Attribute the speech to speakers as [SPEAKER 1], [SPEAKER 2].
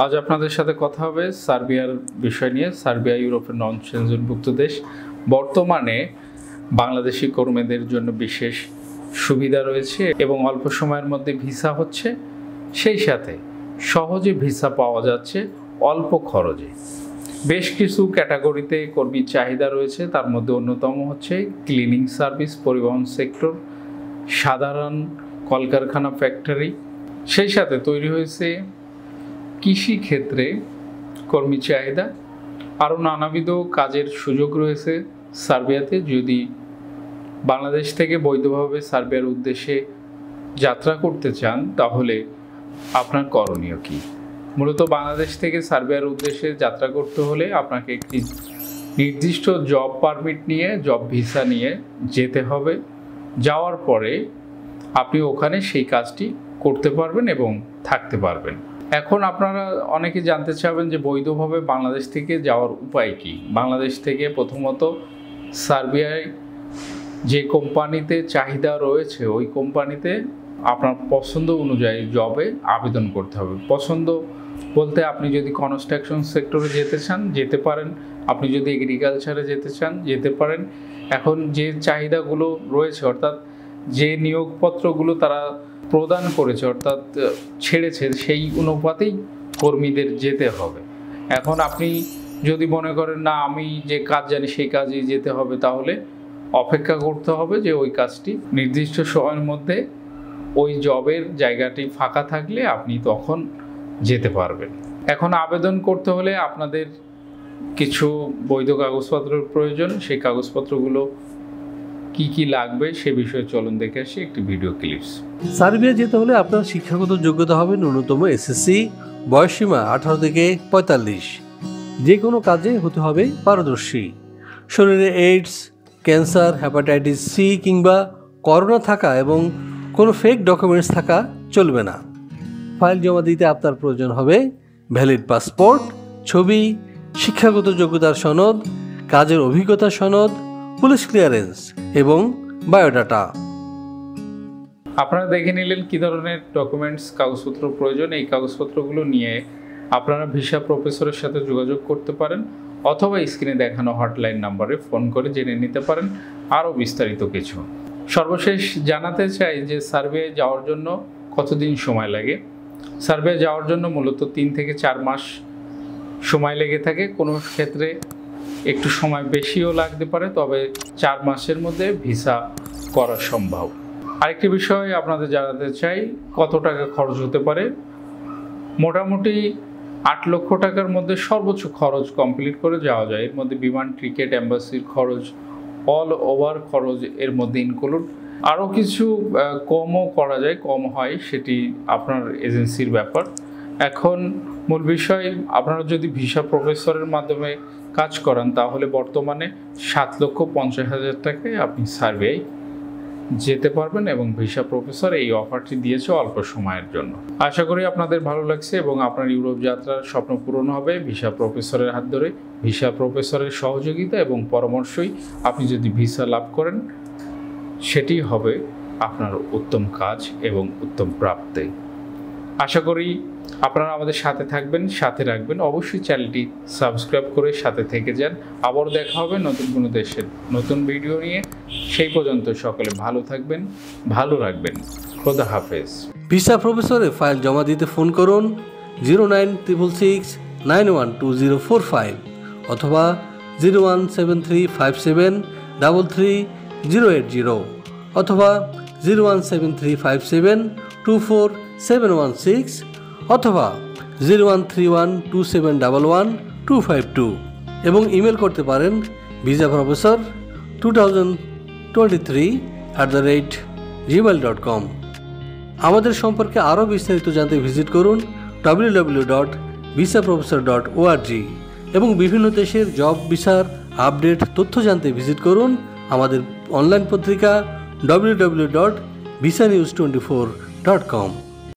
[SPEAKER 1] আজ আপনাদের সাথে কথা হবে সার্বিয়ার বিষয় নিয়ে। সার্বিয়া ইউরোপের নন সেনজেনভুক্ত দেশ। বর্তমানে বাংলাদেশি কর্মীদের জন্য বিশেষ সুবিধা রয়েছে এবং অল্প সময়ের মধ্যে ভিসা হচ্ছে, সেই সাথে সহজে ভিসা পাওয়া যাচ্ছে অল্প খরচে। বেশ কিছু ক্যাটাগরিতে কর্মীর চাহিদা রয়েছে, তার মধ্যে অন্যতম হচ্ছে ক্লিনিং সার্ভিস, পরিবহন সেক্টর, সাধারণ কলকারখানা, ফ্যাক্টরি। সেই সাথে তৈরি হয়েছে কৃষি ক্ষেত্রে কর্মী চাহিদা। আরও নানাবিধ কাজের সুযোগ রয়েছে সার্বিয়াতে। যদি বাংলাদেশ থেকে বৈধভাবে সার্বিয়ার উদ্দেশ্যে যাত্রা করতে চান তাহলে আপনার করণীয় কী? মূলত বাংলাদেশ থেকে সার্বিয়ার উদ্দেশ্যে যাত্রা করতে হলে আপনাকে একটি নির্দিষ্ট জব পারমিট নিয়ে, জব ভিসা নিয়ে যেতে হবে। যাওয়ার পরে আপনি ওখানে সেই কাজটি করতে পারবেন এবং থাকতে পারবেন। এখন আপনারা অনেকে জানতে চাবেন যে বৈধভাবে বাংলাদেশ থেকে যাওয়ার উপায় কী। বাংলাদেশ থেকে প্রথমত সার্বিয়ায় যে কোম্পানিতে চাহিদা রয়েছে ওই কোম্পানিতে আপনার পছন্দ অনুযায়ী জবে আবেদন করতে হবে। পছন্দ বলতে আপনি যদি কনস্ট্রাকশন সেক্টরে যেতে চান যেতে পারেন, আপনি যদি এগ্রিকালচারে যেতে চান যেতে পারেন। এখন যে চাহিদাগুলো রয়েছে, অর্থাৎ যে নিয়োগপত্রগুলো তারা প্রদান করেছে অর্থাৎ ছেড়েছে, সেই অনুপাতেই কর্মীদের যেতে হবে। এখন আপনি যদি মনে করেন না আমি যে কাজ জানি সেই কাজেই যেতে হবে, তাহলে অপেক্ষা করতে হবে যে ওই কাজটি নির্দিষ্ট সময়ের মধ্যে ওই জবের জায়গাটি ফাঁকা থাকলে আপনি তখন যেতে পারবেন। এখন আবেদন করতে হলে আপনাদের কিছু বৈধ কাগজপত্রের প্রয়োজন। সেই কাগজপত্রগুলো কি কি লাগবে সে বিষয়ে চলুন দেখে আসি একটি ভিডিও ক্লিপস।
[SPEAKER 2] সার্বিয়া যেতে হলে আপনার শিক্ষাগত যোগ্যতা হবে ন্যূনতম এসএসসি, বয়সসীমা 18 থেকে 45। যে কোনো কাজে হতে হবে পারদর্শী। শরীরে এইডস, ক্যান্সার, হেপাটাইটিস সি কিংবা করোনা থাকা এবং কোনো ফেক ডকুমেন্টস থাকা চলবে না। ফাইল জমা দিতে আপনার প্রয়োজন হবে ভ্যালিড পাসপোর্ট, ছবি, শিক্ষাগত যোগ্যতার সনদ, কাজের অভিজ্ঞতা সনদ, পুলিশ ক্লিয়ারেন্স এবং বায়োডাটা।
[SPEAKER 1] আপনারা দেখে নিলেন কী ধরনের ডকুমেন্টস কাগজপত্র প্রয়োজন। এই কাগজপত্রগুলো নিয়ে আপনারা ভিসা প্রফেসরের সাথে যোগাযোগ করতে পারেন অথবা স্ক্রিনে দেখানো হটলাইন নাম্বারে ফোন করে জেনে নিতে পারেন আরও বিস্তারিত কিছু। সর্বশেষ জানাতে চাই যে সার্বিয়ায় যাওয়ার জন্য কতদিন সময় লাগে। সার্বিয়া যাওয়ার জন্য মূলত 3 থেকে 4 মাস সময় লেগে থাকে। কোনো ক্ষেত্রে একটু সময় বেশিও লাগতে পারে, তবে 4 মাসের মধ্যে ভিসা করা সম্ভব। আরেকটি বিষয় আপনাদের জানাতে চাই, কত টাকা খরচ হতে পারে। মোটামুটি 8 লক্ষ টাকার মধ্যে সর্বোচ্চ খরচ কমপ্লিট করে যাওয়া যায়। এর মধ্যে বিমান টিকিট, এম্বাসির খরচ, অল ওভার খরচ এর মধ্যে ইনক্লুড। আরও কিছু কমও করা যায়, কম হয়, সেটি আপনার এজেন্সির ব্যাপার। এখন মূল বিষয়, আপনারা যদি ভিসা প্রফেসরের মাধ্যমে কাজ করান তাহলে বর্তমানে 7,50,000 টাকায় আপনি সার্বিয়ায় যেতে পারবেন এবং ভিসা প্রফেসর এই অফারটি দিয়েছে অল্প সময়ের জন্য। আশা করি আপনাদের ভালো লাগছে এবং আপনার ইউরোপ যাত্রার স্বপ্ন পূরণ হবে ভিসা প্রফেসরের হাত ধরে। ভিসা প্রফেসরের সহযোগিতা এবং পরামর্শই আপনি যদি ভিসা লাভ করেন সেটি হবে আপনার উত্তম কাজ এবং উত্তম প্রাপ্তি। আশা করি আপনারা আমাদের সাথে থাকবেন, সাথে রাখবেন। অবশ্যই চ্যানেলটি সাবস্ক্রাইব করে সাথে থেকে যান। আবার দেখা হবে নতুন কোনো দেশের নতুন ভিডিও নিয়ে। সেই পর্যন্ত সকলে ভালো থাকবেন, ভালো রাখবেন। খোদা হাফেজ।
[SPEAKER 2] ভিসা প্রফেসরে ফাইল জমা দিতে ফোন করুন 09666 912045 অথবা 0173573 33080 অথবা 01735724716 অথবা 01312711 এবং ইমেল করতে পারেন visaprofessor2023@gmail.com। আমাদের সম্পর্কে আরও বিস্তারিত জানতে ভিজিট করুন www.visaprofessor.org এবং বিভিন্ন দেশের জব ভিসার আপডেট তথ্য জানতে ভিজিট করুন আমাদের অনলাইন পত্রিকা www.visanews24.com।